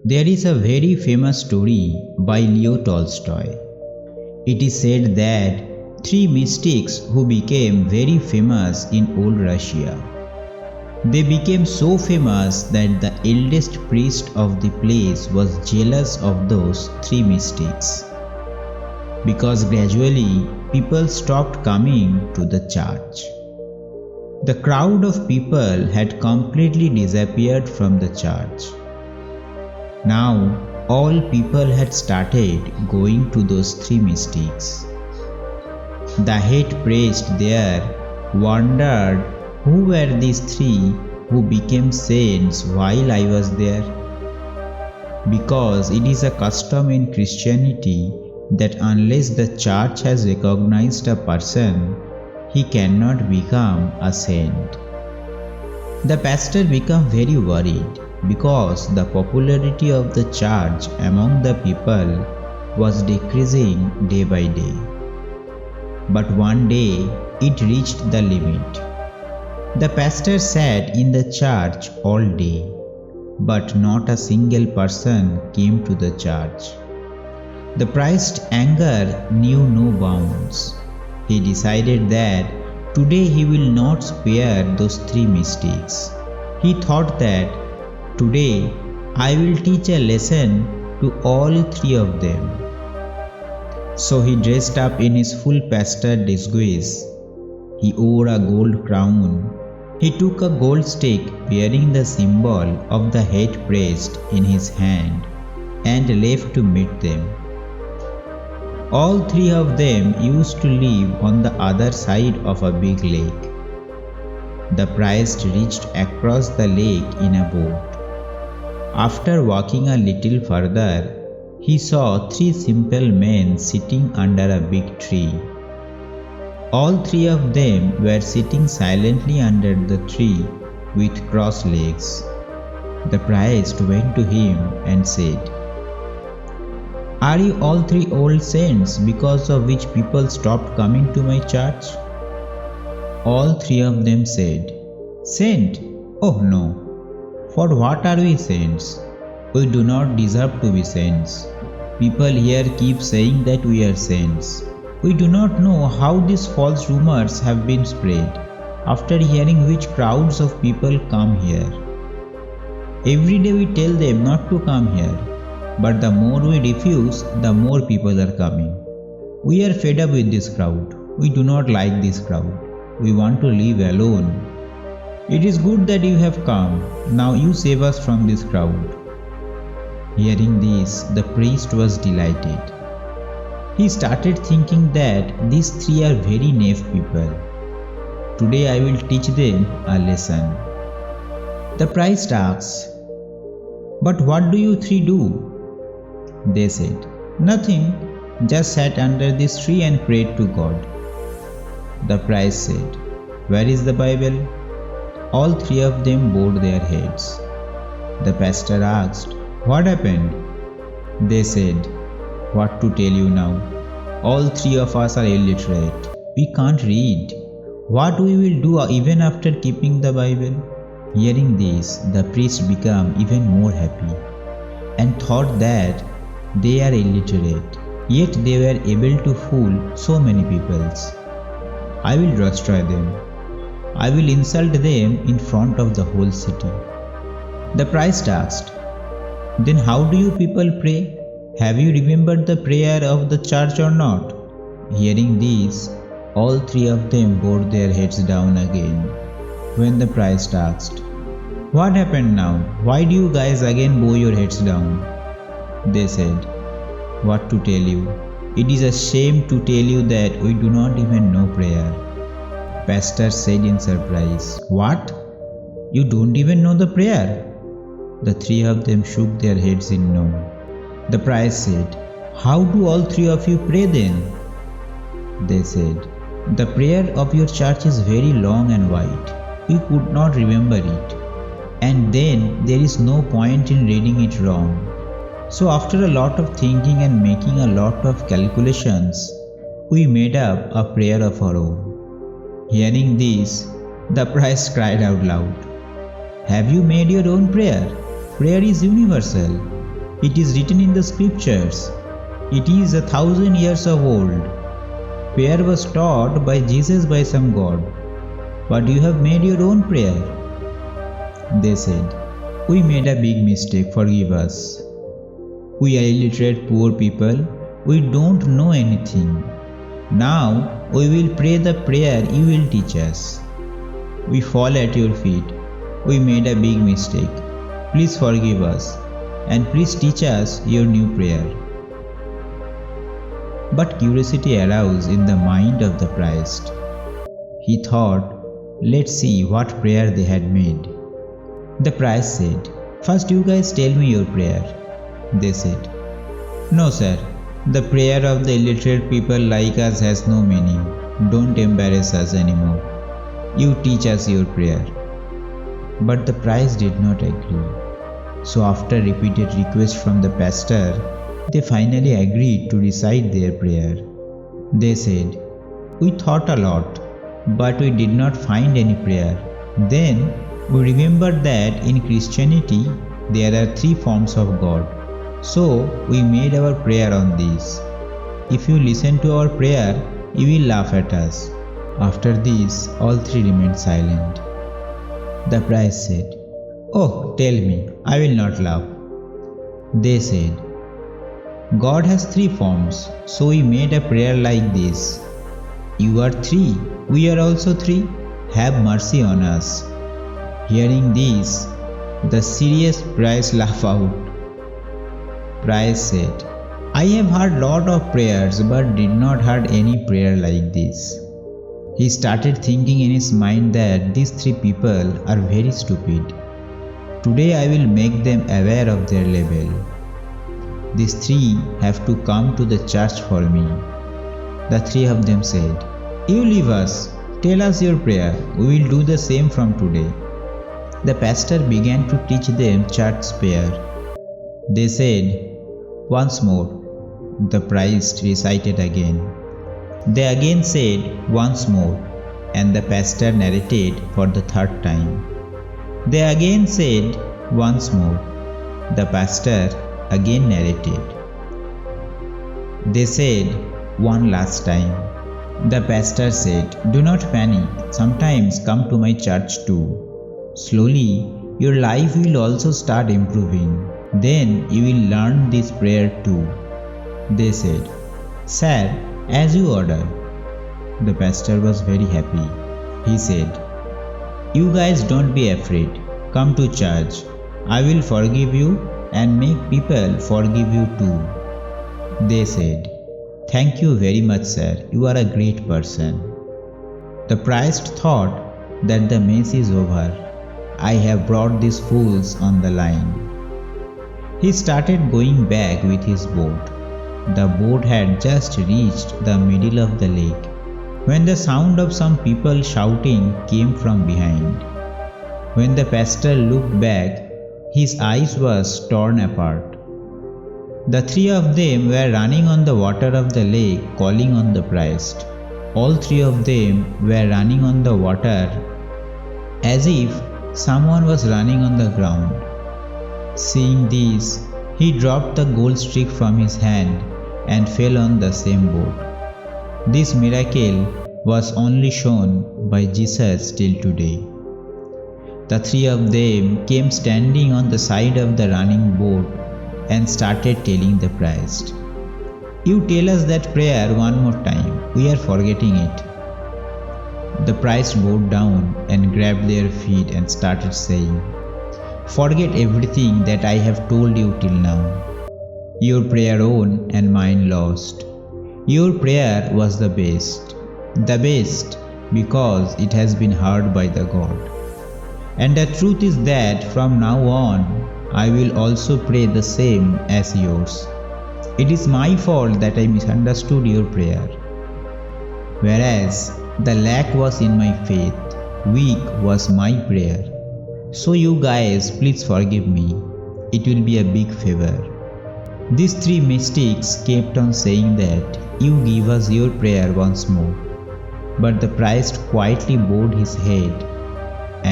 There is a very famous story by Leo Tolstoy. It is said that three mystics who became very famous in old Russia. They became so famous that the eldest priest of the place was jealous of those three mystics. Because gradually people stopped coming to the church. The crowd of people had completely disappeared from the church. Now all people had started going to those three mystics. The head priest there wondered who were these three who became saints while I was there. Because it is a custom in Christianity that unless the church has recognized a person, he cannot become a saint. The pastor became very worried because the popularity of the church among the people was decreasing day by day. But one day it reached the limit. The pastor sat in the church all day, but not a single person came to the church. The priest's anger knew no bounds. He decided that today he will not spare those three mystics. He thought that today I will teach a lesson to all three of them. So he dressed up in his full pastor disguise. He wore a gold crown. He took a gold stick bearing the symbol of the head priest in his hand and left to meet them. All three of them used to live on the other side of a big lake. The priest reached across the lake in a boat. After walking a little further, he saw three simple men sitting under a big tree. All three of them were sitting silently under the tree with crossed legs. The priest went to him and said, "Are you all three old saints because of which people stopped coming to my church?" All three of them said, "Saint? Oh no! For what are we saints? We do not deserve to be saints. People here keep saying that we are saints. We do not know how these false rumors have been spread, after hearing which crowds of people come here. Every day we tell them not to come here, but the more we refuse, the more people are coming. We are fed up with this crowd. We do not like this crowd. We want to live alone. It is good that you have come. Now you save us from this crowd." Hearing this, the priest was delighted. He started thinking that these three are very knave people. Today I will teach them a lesson. The priest asked, "But what do you three do?" They said, "Nothing, just sat under this tree and prayed to God." The priest said, "Where is the Bible?" All three of them bowed their heads. The pastor asked, "What happened?" They said, "What to tell you now? All three of us are illiterate. We can't read. What we will do even after keeping the Bible?" Hearing this, the priest became even more happy and thought that they are illiterate, yet they were able to fool so many peoples. "I will destroy them. I will insult them in front of the whole city." The priest asked, "Then how do you people pray? Have you remembered the prayer of the church or not?" Hearing this, all three of them bowed their heads down again. When the priest asked, "What happened now? Why do you guys again bow your heads down?" They said, "What to tell you? It is a shame to tell you that we do not even know prayer." Pastor said in surprise, "What? You don't even know the prayer?" The three of them shook their heads in no. The priest said, "How do all three of you pray then?" They said, "The prayer of your church is very long and wide. We could not remember it. And then there is no point in reading it wrong. So after a lot of thinking and making a lot of calculations, we made up a prayer of our own." Hearing this, the priest cried out loud, "Have you made your own prayer? Prayer is universal. It is written in the scriptures. It is 1,000 years of old. Prayer was taught by Jesus by some god, but you have made your own prayer. They said, "We made a big mistake, forgive us. We are illiterate poor people, we don't know anything. Now we will pray the prayer you will teach us. We fall at your feet. We made a big mistake. Please forgive us and please teach us your new prayer." But curiosity arose in the mind of the priest. He thought, let's see what prayer they had made. The priest said, "First you guys tell me your prayer." They said, "No sir, the prayer of the illiterate people like us has no meaning. Don't embarrass us anymore. You teach us your prayer." But the priest did not agree. So after repeated requests from the pastor, they finally agreed to recite their prayer. They said, "We thought a lot, but we did not find any prayer. Then we remembered that in Christianity there are 3 forms of God. So we made our prayer on these. If you listen to our prayer, you will laugh at us." After this, all 3 remained silent. The priest said, "Oh, tell me, I will not laugh." They said, "God has 3 forms, so we made a prayer like this. You are 3, we are also 3. Have mercy on us." Hearing this, the serious priest laughed out. Priest said, "I have heard lot of prayers but did not heard any prayer like this." He started thinking in his mind that these 3 people are very stupid. Today I will make them aware of their level. These 3 have to come to the church for me. The 3 of them said, "You leave us, tell us your prayer, we will do the same from today." The pastor began to teach them church prayer. They said, "Once more." The priest recited again. They again said, "Once more," and the pastor narrated for the 3rd time. They again said, "Once more." The pastor again narrated. They said, "One last time." The pastor said, "Do not panic, sometimes come to my church too. Slowly, your life will also start improving. Then you will learn this prayer too." They said, "Sir, as you order." The pastor was very happy. He said, "You guys don't be afraid. Come to church. I will forgive you and make people forgive you too." They said, "Thank you very much, sir. You are a great person." The priest thought that the mess is over. I have brought these fools on the line. He started going back with his boat. The boat had just reached the middle of the lake when the sound of some people shouting came from behind. When the pastor looked back, his eyes were torn apart. The 3 of them were running on the water of the lake calling on the priest. All 3 of them were running on the water as if someone was running on the ground. Seeing this, he dropped the gold stick from his hand and fell on the same boat. This miracle was only shown by Jesus till today. The 3 of them came standing on the side of the running boat and started telling the priest, "You tell us that prayer one more time, we are forgetting it." The priest bowed down and grabbed their feet and started saying, "Forget everything that I have told you till now. Your prayer won and mine lost. Your prayer was the best because it has been heard by the God. And the truth is that from now on, I will also pray the same as yours. It is my fault that I misunderstood your prayer. Whereas the lack was in my faith, weak was my prayer. So you guys, please forgive me. It will be a big favor." These 3 mystics kept on saying that, "You give us your prayer once more." But the priest quietly bowed his head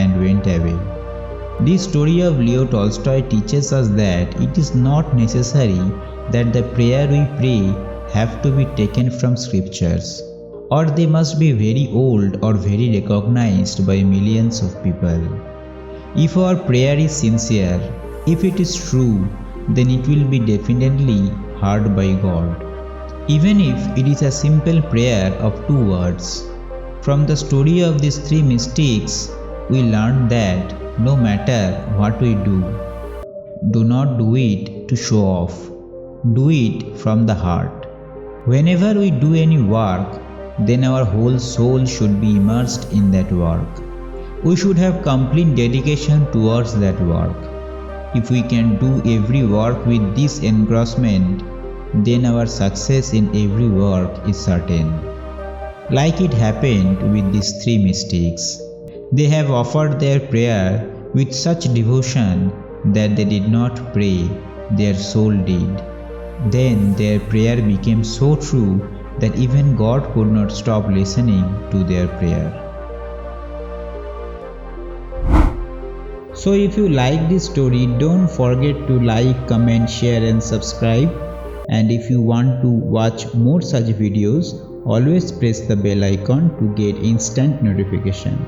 and went away. This story of Leo Tolstoy teaches us that it is not necessary that the prayer we pray have to be taken from scriptures, or they must be very old or very recognized by millions of people. If our prayer is sincere, if it is true, then it will be definitely heard by God. Even if it is a simple prayer of 2 words. From the story of these 3 mystics, we learn that no matter what we do not do it to show off. Do it from the heart. Whenever we do any work, then our whole soul should be immersed in that work. We should have complete dedication towards that work. If we can do every work with this engrossment, then our success in every work is certain. Like it happened with these 3 mystics. They have offered their prayer with such devotion that they did not pray, their soul did. Then their prayer became so true that even God could not stop listening to their prayer. So if you like this story, don't forget to like, comment, share and subscribe. And if you want to watch more such videos, always press the bell icon to get instant notification.